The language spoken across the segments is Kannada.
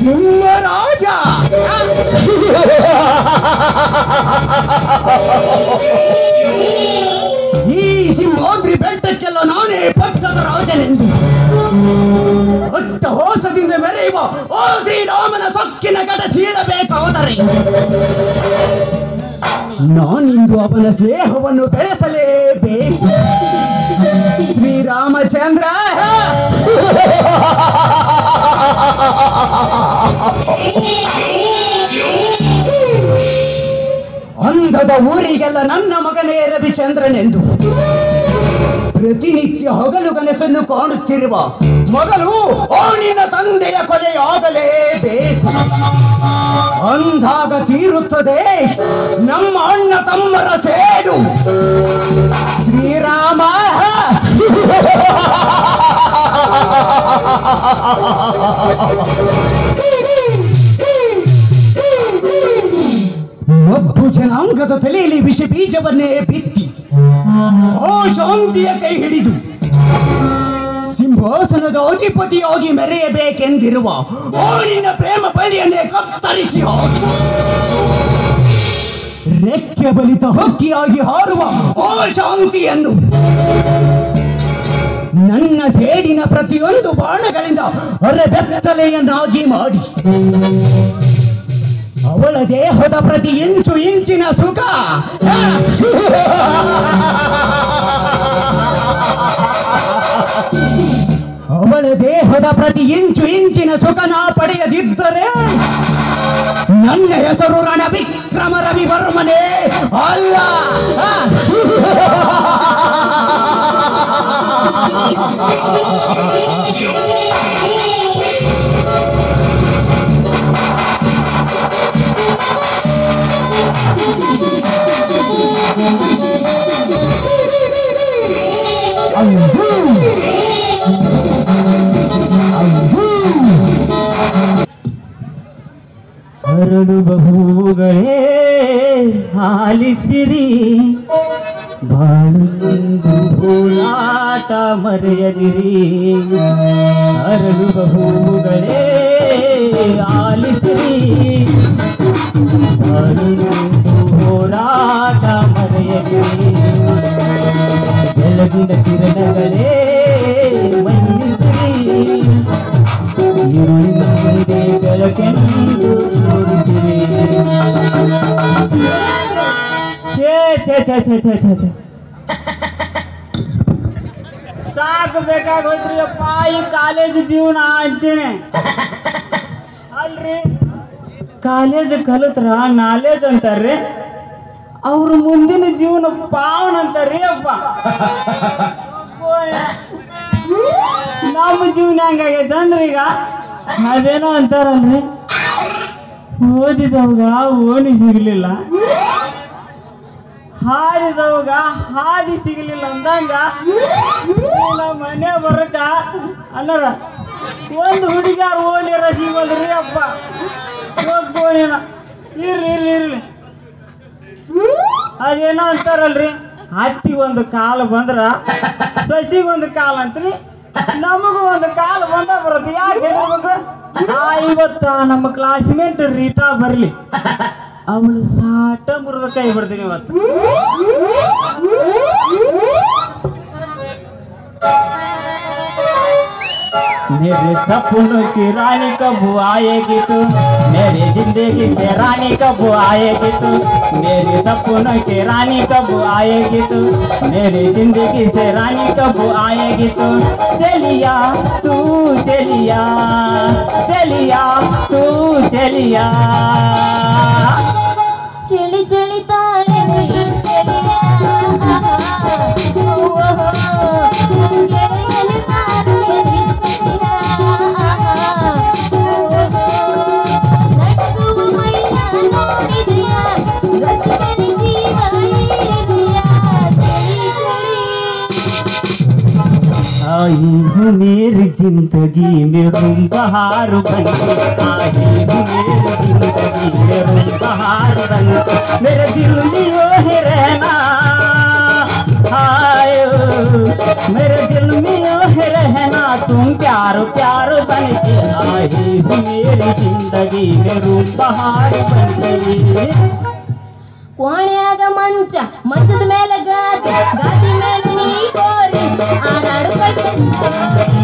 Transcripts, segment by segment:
ಸಿಂಹರಾಜ ಈ ಸಿಂಹಾದ್ರಿ ಬೆಟ್ಟಕ್ಕೆಲ್ಲ ನಾನೇ ಪಟ್ಟದ ರಾಜನೆಂದು ಅಟ್ಟ ಹೋಸದಿಂದ ಮೆರೆಯುವ ಓ ಶ್ರೀರಾಮನ ಸೊಕ್ಕಿನ ಕಟ ಸೀಳಬೇಕಾದರೆ ನಾನಿಂದು ಅವನ ಸ್ನೇಹವನ್ನು ಬೆಳೆಸಲೇಬೇಕು. ಶ್ರೀರಾಮಚಂದ್ರ ಅಂಧದ ಊರಿಗೆಲ್ಲ ನನ್ನ ಮಗನೇ ರವಿಚಂದ್ರನೆಂದು ಪ್ರತಿನಿತ್ಯ ಹಗಲು ಕನಸನ್ನು ಕಾಣುತ್ತಿರುವ ಮಗನು ಅವನಿನ ತಂದೆಯ ಕೊಲೆಯಾಗಲೇಬೇಕು. ಅಂದಾಗ ತೀರುತ್ತದೆ ನಮ್ಮ ಅಣ್ಣ ತಮ್ಮರ ಸೇಡು. ಶ್ರೀರಾಮ ಮಬ್ಬು ಜನಾಂಗದ ತಲೆಯಲ್ಲಿ ವಿಷ ಬೀಜವನ್ನೇ ಬಿತ್ತಿ ಆ ಶಾಂತಿಯ ಕೈ ಹಿಡಿದು ಸಿಂಹಾಸನದ ಅಧಿಪತಿಯಾಗಿ ಮೆರೆಯಬೇಕೆಂದಿರುವ ಅವನಿನ ಪ್ರೇಮ ಬಲಿಯನ್ನೇ ಕತ್ತರಿಸಿ ಹಾಕಿ ರೆಕ್ಕೆ ಬಲಿತ ಹಕ್ಕಿಯಾಗಿ ಹಾರುವ ಆ ಶಾಂತಿಯನ್ನು ನನ್ನ ಸೇಡಿನ ಪ್ರತಿಯೊಂದು ಬಾಣಗಳಿಂದ ಹೊರಬೆತ್ತಲೆಯನ್ನಾಗಿ ಮಾಡಿ ಅವಳ ದೇಹದ ಪ್ರತಿ ಇಂಚು ಇಂಚಿನ ಸುಖ ಅವಳ ದೇಹದ ಪ್ರತಿ ಇಂಚು ಇಂಚಿನ ಸುಖನ ಪಡೆಯದಿದ್ದರೆ ನನ್ನ ಹೆಸರು ರಣವಿಕ್ರಮ ರವಿವರ್ಮನೇ ಅಲ್ಲ. ಹರಡುವ ಹೂಗಳೇ ಆಲಿಸಿರಿ, ಬಾಳುಂದು ಹೋರಾಟ ಮರೆಯದಿರಿ. ಹರಡುವ ಹೂಗಳೇ ಆಲಿಸಿರಿ, ಬಾಳುಂದು ಹೋರಾಟ ಮರೆಯದಿರಿ. ಬೆಳಗಿನ ಕಿರಣಗಳೇ ಮನ್ನಿಸಿರಿ, ಇರುಳಿನವರಿಗೆ ಬೆಳಕೆಂದು ತೋರಿಸಿರಿ. ಸಾಕು ಬೇಕಾಗೋದ್ರಿ ಅಪ್ಪ ಈ ಕಾಲೇಜ್ ಜೀವನ ಅಂತೀನಿ. ಅಲ್ರಿ ಕಾಲೇಜ್ ಕಲಿತ್ರ ನಾಲೇಜ್ ಅಂತಾರ್ರಿ, ಅವ್ರ ಮುಂದಿನ ಜೀವನ ಪಾವನ ಅಂತಾರ್ರಿ ಅಪ್ಪ. ನಮ್ಮ ಜೀವನ ಹೆಂಗಾಗೈತೆ ಅಂದ್ರೆ ಈಗ ಅದೇನೋ ಅಂತಾರಲ್ರಿ, ಓದಿದವಾಗ ಓಣಿ ಸಿಗ್ಲಿಲ್ಲ, ಹಾಡಿದವಾಗ ಹಾದಿ ಸಿಗ್ಲಿಲ್ಲ ಅಂದಂಗ ನಮ್ಮ ಮನೆ ಬರಕ ಅನ್ನರ ಒಂದು ಹುಡುಗಾರ ಓಣಿರ ಸಿಗೋದ್ರಿ ಅಪ್ಪ. ಓಣಿನ ಇರ್ಲಿ ಇರ್ಲಿ ಇರ್ಲಿ ಅದೇನೋ ಅಂತಾರಲ್ರಿ, ಹತ್ತಿಗೊಂದು ಕಾಲು ಬಂದ್ರ ಸಸಿಗೊಂದು ಕಾಲು ಅಂತ್ರಿ, ನಮಗೂ ಒಂದು ಕಾಲು ಬಂದ ಬರುತ್ತೆ. ಯಾಕೆ ಹೇಳ್ಬೇಕು? ಇವತ್ತ ನಮ್ಮ ಕ್ಲಾಸ್ಮೇಟ್ ರೀತಾ ಬರ್ಲಿ, ಅವಳು ಸಾಟ ಮುರಿದ ಕೈ ಬಿಡ್ತೀನಿ ಇವತ್ತು. मेरे सपनों की रानी कब आएगी तू, मेरी जिंदगी से रानी कब आएगी तू, मेरे सपनों की रानी कब आएगी तू, मेरी जिंदगी से रानी कब आएगी तू. चलिया तू चलिया, चलिया तू चलिया, चली चली ताले चलिया, आई हूँ मेरी जिंदगी में रूम बहार बन, आई हूँ मेरी जिंदगी में रूम बहार बन, मेरे दिल में वो है रहना, हाय मेरे दिल में है रहना तुम प्यार प्यार बन के आई हो मेरी जिंदगी में रूप बहार बन गई ಕೋಣ್ಯಾಗ ಮಂಚ ಮಂಚದ ಮೇಲೆ ಗಾದಿ ಗಾದಿ ಮೇಲೆ ನೀ ಕೋರಿ ಆರಾಡುತ್ತ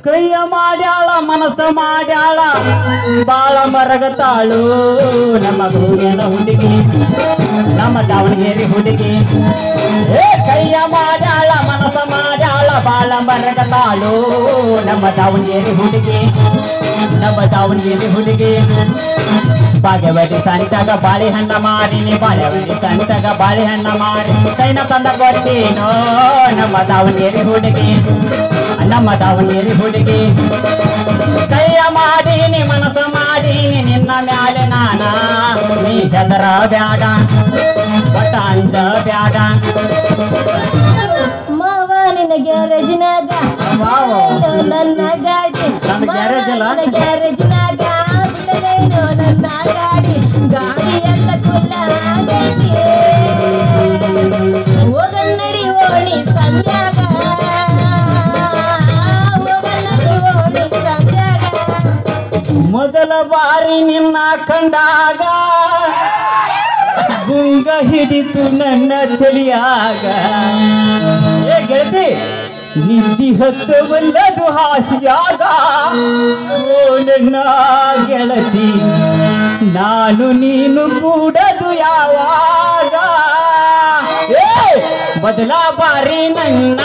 ಕೈಯ ಮಾಡ್ಯಾಳ ಮನಸ್ಸ ಮಾಡ್ಯಾಳ ಬಾಳ ಮರಗತಾಳು ನಮ್ಮ ಗೂಗಿನ ಹುಡುಗಿ ನಮ್ಮ ದಾವಣಗೆರೆ ಹುಡುಗಿ ಕೈಯ ಮಾಡ್ಯಾಳ ಮನಸ್ಸ ಮಾಡ್ಯಾಳ ಬಾಳ ಮರಗತಾಳು ನಮ್ಮ ದಾವಣಗೆರೆ ಹುಡುಗಿ ನಮ್ಮ ದಾವಣಗೆರೆ ಹುಡುಗಿ ಬಾಗೇವಾಡಿ ಸಂತಾಗ ಬಾಳೆಹಣ್ಣ ಮಾರಿನಿ ಬಾಳೆವಾಡಿ ಸಂತಾಗ ಬಾಳೆಹಣ್ಣ ಮಾರಿ ಕೈನ ತಂದ ಗೊತ್ತೇನೋ ನಮ್ಮ ದಾವಣಗೆರೆ ಹುಡುಗಿ ನಮ್ಮ ದಾವಣಗೆರೆ ಹುಡುಗಿ ಕೈಯ ಮಾಡೀನಿ ಮನಸ್ಸು ಮಾಡೀನಿ ನಿನ್ನ ಮ್ಯಾಲೆ ನಾನ ನೀ ಚಂದ್ರ ಬ್ಯಾಡ ಒಟ್ಟ ಅಂಜ ಬ್ಯಾಡ ಮಾವ ನಿನ್ನ ಗ್ಯಾರೇಜಿನಾಗ ನನ್ನ ಗಾಡಿ ಗ್ಯಾರೇಜಿನಾಗ ನನ್ನ ಗಾಡಿ ಗಾಡಿ ಎಲ್ಲ ಕುಲ್ಲಾಗೈತಿ ಹೋಗನ್ನಡಿ ಓಣಿ ಸಂಧ್ಯಾಗ ಮೊದಲ ಬಾರಿ ನಿನ್ನ ಕಂಡಾಗ ಗುಂಗ ಹಿಡಿತು ನನ್ನ ತಲಿಯಾಗ ಏ ಗೆಳತಿ ನಿದ್ದಿ ಹತ್ತವಲ್ಲದು ಹಾಸಿಯಾಗ ಓ ನನ್ನ ಗೆಳತಿ ನಾನು ನೀನು ಕೂಡದು ಯಾವಾಗ ಮೊದಲ ಬಾರಿ ನನ್ನ